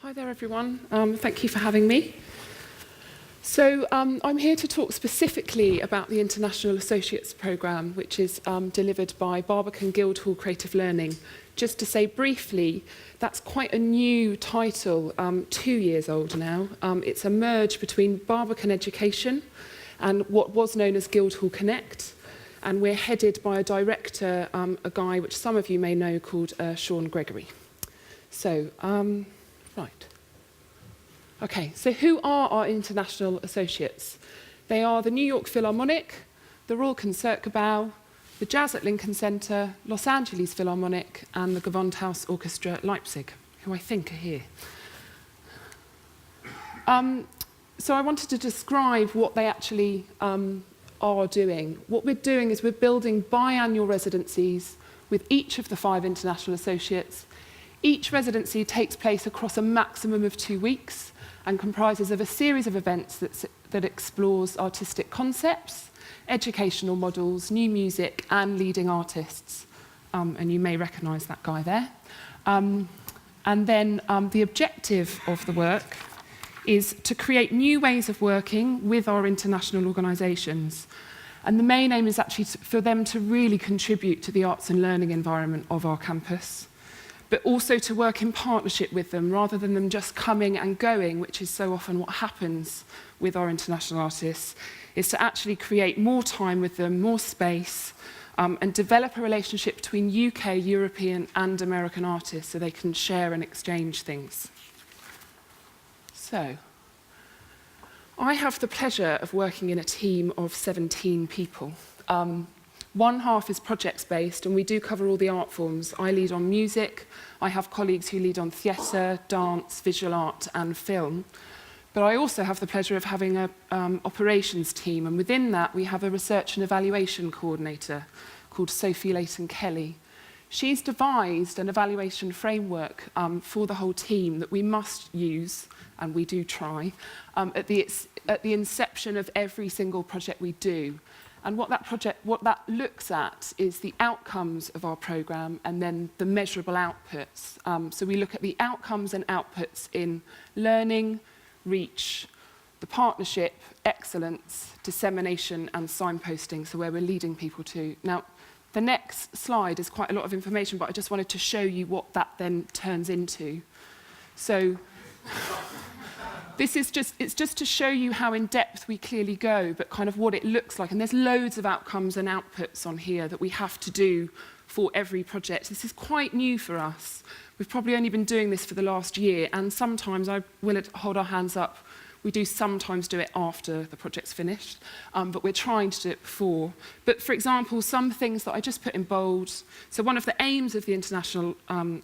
Hi there, everyone. Thank you for having me. So I'm here to talk specifically about the International Associates Programme, which is delivered by Barbican Guildhall Creative Learning. Just to say briefly, that's quite a new title, 2 years old now. It's a merge between Barbican Education and what was known as Guildhall Connect. And we're headed by a director, a guy which some of you may know called Sean Gregory. So, right. Okay, so who are our international associates? They are the New York Philharmonic, the Royal Concertgebouw, the Jazz at Lincoln Center, Los Angeles Philharmonic, and the Gewandhaus Orchestra at Leipzig, who I think are here. So I wanted to describe what they actually are doing. What we're doing is we're building biannual residencies with each of the 5 international associates. Each residency takes place across a maximum of 2 weeks and comprises of a series of events that explores artistic concepts, educational models, new music, and leading artists. And you may recognise that guy there. And then the objective of the work is to create new ways of working with our international organisations. And the main aim is actually for them to really contribute to the arts and learning environment of our campus, but also to work in partnership with them rather than them just coming and going, which is so often what happens with our international artists, is to actually create more time with them, more space, and develop a relationship between UK, European and American artists so they can share and exchange things. So, I have the pleasure of working in a team of 17 people. One half is projects-based, and we do cover all the art forms. I lead on music. I have colleagues who lead on theatre, dance, visual art, and film. But I also have the pleasure of having an operations team, and within that, we have a research and evaluation coordinator called Sophie Layton-Kelly. She's devised an evaluation framework for the whole team that we must use, and we do try, at the inception of every single project we do. And what that looks at is the outcomes of our programme and then the measurable outputs. So we look at the outcomes and outputs in learning, reach, the partnership, excellence, dissemination and signposting, so where we're leading people to. Now, the next slide is quite a lot of information, but I just wanted to show you what that then turns into. So it's just to show you how in depth we clearly go, but kind of what it looks like. And there's loads of outcomes and outputs on here that we have to do for every project. This is quite new for us. We've probably only been doing this for the last year, and sometimes, I will hold our hands up, we do sometimes do it after the project's finished, but we're trying to do it before. But for example, some things that I just put in bold. So one of the aims of the International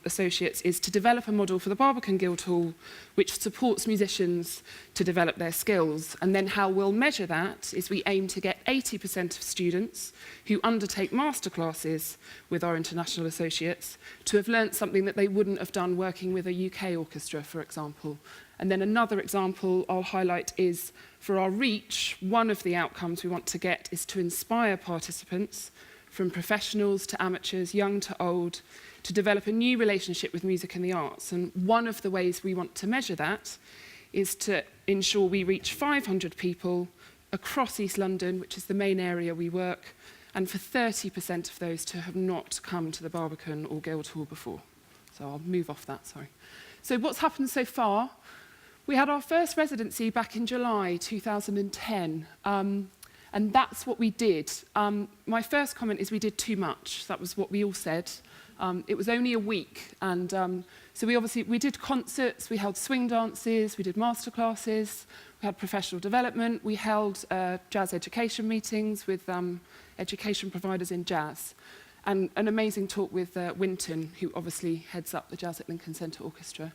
Associates is to develop a model for the Barbican Guildhall which supports musicians to develop their skills. And then how we'll measure that is we aim to get 80% of students who undertake masterclasses with our International Associates to have learnt something that they wouldn't have done working with a UK orchestra, for example. And then another example I'll highlight is for our reach, one of the outcomes we want to get is to inspire participants from professionals to amateurs, young to old, to develop a new relationship with music and the arts. And one of the ways we want to measure that is to ensure we reach 500 people across East London, which is the main area we work, and for 30% of those to have not come to the Barbican or Guildhall before. So I'll move off that, sorry. So what's happened so far? We had our first residency back in July 2010, and that's what we did. My first comment is we did too much. That was what we all said. It was only a week, and so we did concerts, we held swing dances, we did masterclasses, we had professional development, we held jazz education meetings with education providers in jazz, and an amazing talk with Winton, who obviously heads up the Jazz at Lincoln Center Orchestra.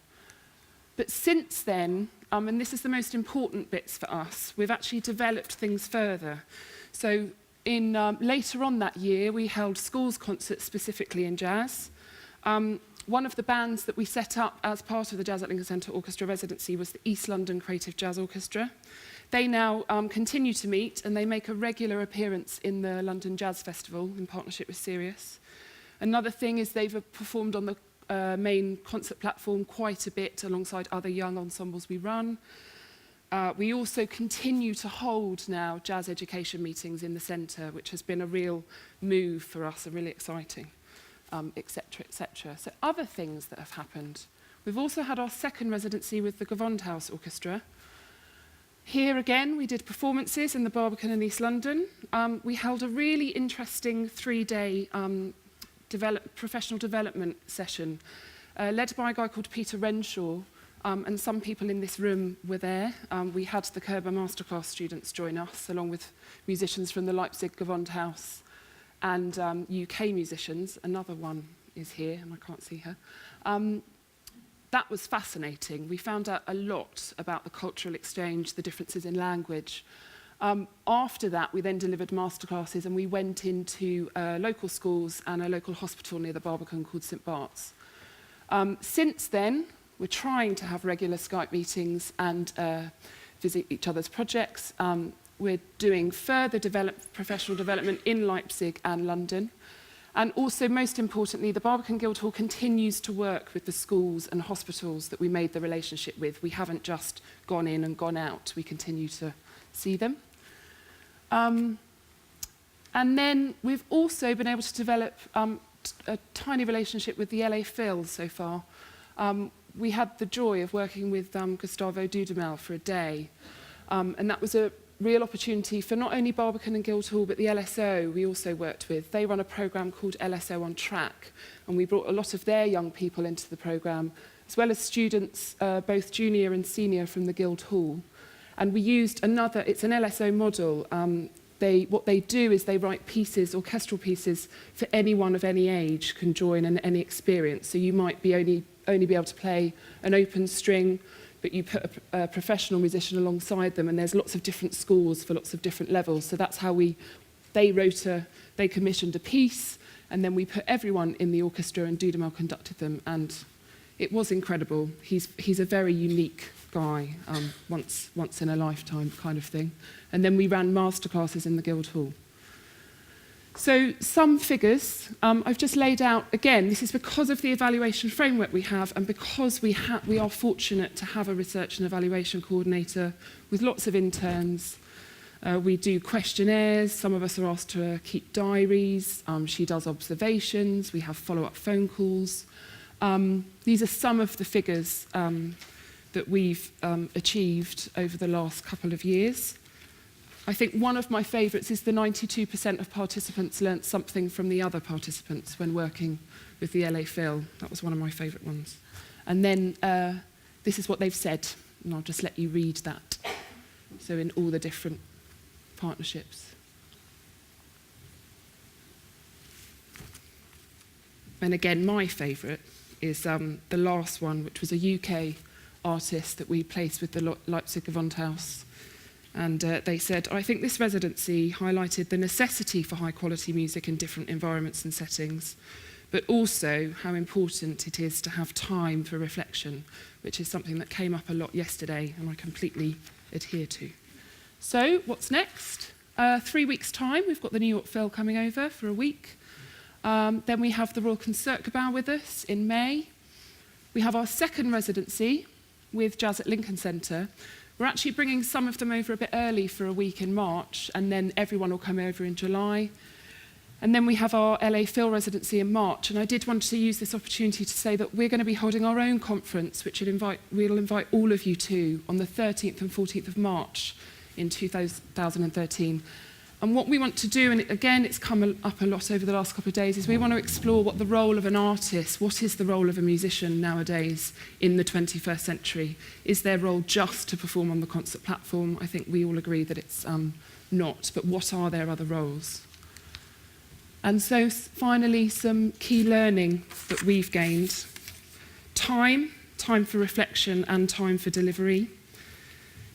But since then, and this is the most important bits for us, we've actually developed things further. So later on that year, we held schools concerts specifically in jazz. One of the bands that we set up as part of the Jazz at Lincoln Center Orchestra residency was the East London Creative Jazz Orchestra. They now continue to meet, and they make a regular appearance in the London Jazz Festival in partnership with Sirius. Another thing is they've performed on the main concert platform quite a bit alongside other young ensembles we run. We also continue to hold now jazz education meetings in the centre, which has been a real move for us and really exciting, etc., etc. So other things that have happened. We've also had our second residency with the Gewandhaus Orchestra. Here again, we did performances in the Barbican in East London. We held a really interesting 3-day professional development session led by a guy called Peter Renshaw, and some people in this room were there. We had the Körber Masterclass students join us, along with musicians from the Leipzig Gewandhaus and UK musicians. Another one is here, and I can't see her. That was fascinating. We found out a lot about the cultural exchange, the differences in language. After that, we then delivered masterclasses, and we went into local schools and a local hospital near the Barbican called St Bart's. Since then, we're trying to have regular Skype meetings and visit each other's projects. We're doing further professional development in Leipzig and London. And also, most importantly, the Barbican Guildhall continues to work with the schools and hospitals that we made the relationship with. We haven't just gone in and gone out. We continue to see them. And then we've also been able to develop a tiny relationship with the LA Phil so far. We had the joy of working with Gustavo Dudamel for a day. And that was a real opportunity for not only Barbican and Guildhall, but the LSO we also worked with. They run a programme called LSO on Track, and we brought a lot of their young people into the programme, as well as students, both junior and senior from the Guildhall. And we used it's an LSO model. What they do is they write pieces, orchestral pieces, for anyone of any age can join and any experience. So you might be only be able to play an open string, but you put a professional musician alongside them, and there's lots of different scores for lots of different levels. So that's how they commissioned a piece, and then we put everyone in the orchestra, and Dudamel conducted them, and it was incredible. He's a very unique guy, once in a lifetime kind of thing. And then we ran masterclasses in the Guildhall. So some figures I've just laid out. Again, this is because of the evaluation framework we have, and because we are fortunate to have a research and evaluation coordinator with lots of interns. We do questionnaires. Some of us are asked to keep diaries. She does observations. We have follow-up phone calls. These are some of the figures that we've achieved over the last couple of years. I think one of my favourites is the 92% of participants learnt something from the other participants when working with the LA Phil. That was one of my favourite ones. And then this is what they've said, and I'll just let you read that. So in all the different partnerships. And again, my favourite is the last one, which was a UK artist that we placed with the Leipzig Gewandhaus. And they said, I think this residency highlighted the necessity for high-quality music in different environments and settings, but also how important it is to have time for reflection, which is something that came up a lot yesterday, and I completely adhere to. So, what's next? 3 weeks' time, we've got the New York Phil coming over for a week. Then we have the Royal Concertgebouw with us in May. We have our second residency with Jazz at Lincoln Centre. We're actually bringing some of them over a bit early for a week in March, and then everyone will come over in July. And then we have our LA Phil residency in March, and I did want to use this opportunity to say that we're going to be holding our own conference, which we'll invite all of you to on the 13th and 14th of March in 2013. And what we want to do, and again, it's come up a lot over the last couple of days, is we want to explore what the role of an artist, what is the role of a musician nowadays in the 21st century? Is their role just to perform on the concert platform? I think we all agree that it's not, but what are their other roles? And so finally, some key learning that we've gained. Time for reflection and time for delivery.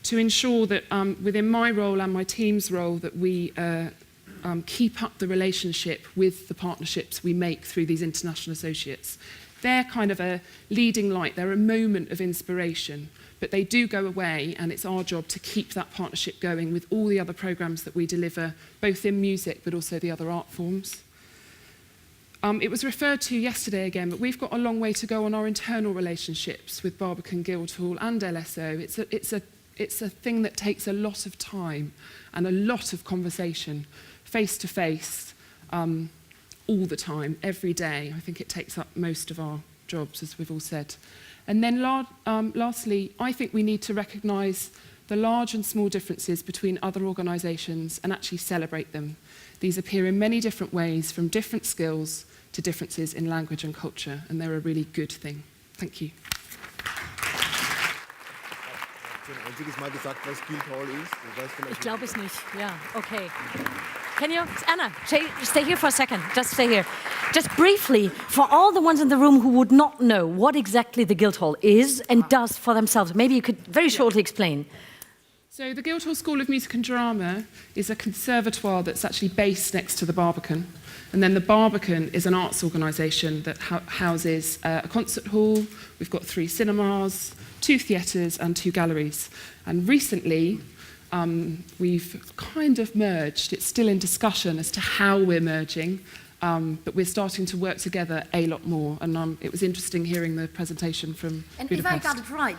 To ensure that within my role and my team's role that we keep up the relationship with the partnerships we make through these international associates. They're kind of a leading light, they're a moment of inspiration, but they do go away, and it's our job to keep that partnership going with all the other programmes that we deliver, both in music but also the other art forms. It was referred to yesterday again, but we've got a long way to go on our internal relationships with Barbican, Guildhall and LSO. It's a thing that takes a lot of time and a lot of conversation, face to face, all the time, every day. I think it takes up most of our jobs, as we've all said. And then lastly, I think we need to recognise the large and small differences between other organisations and actually celebrate them. These appear in many different ways, from different skills to differences in language and culture, and they're a really good thing. Thank you. Ich glaube es nicht. Yeah, okay. Can you, Anna, stay here for a second. Just stay here. Just briefly, for all the ones in the room who would not know what exactly the Guildhall is and does for themselves, maybe you could very shortly explain. So the Guildhall School of Music and Drama is a conservatoire that's actually based next to the Barbican. And then the Barbican is an arts organisation that houses a concert hall. We've got 3 cinemas, 2 theatres and 2 galleries. And recently, we've kind of merged. It's still in discussion as to how we're merging, but we're starting to work together a lot more. And it was interesting hearing the presentation from Budapest. If I got it right,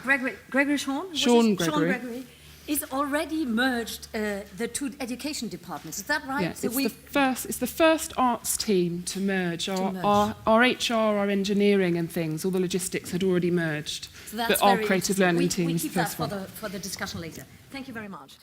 Gregory Sean? Sean Gregory. Is already merged the 2 education departments. Is that right? Yeah, so it's the first arts team to merge. Our HR, our engineering and things, all the logistics had already merged. So that's but our creative learning team is we keep the first that one. for the discussion later. Thank you very much.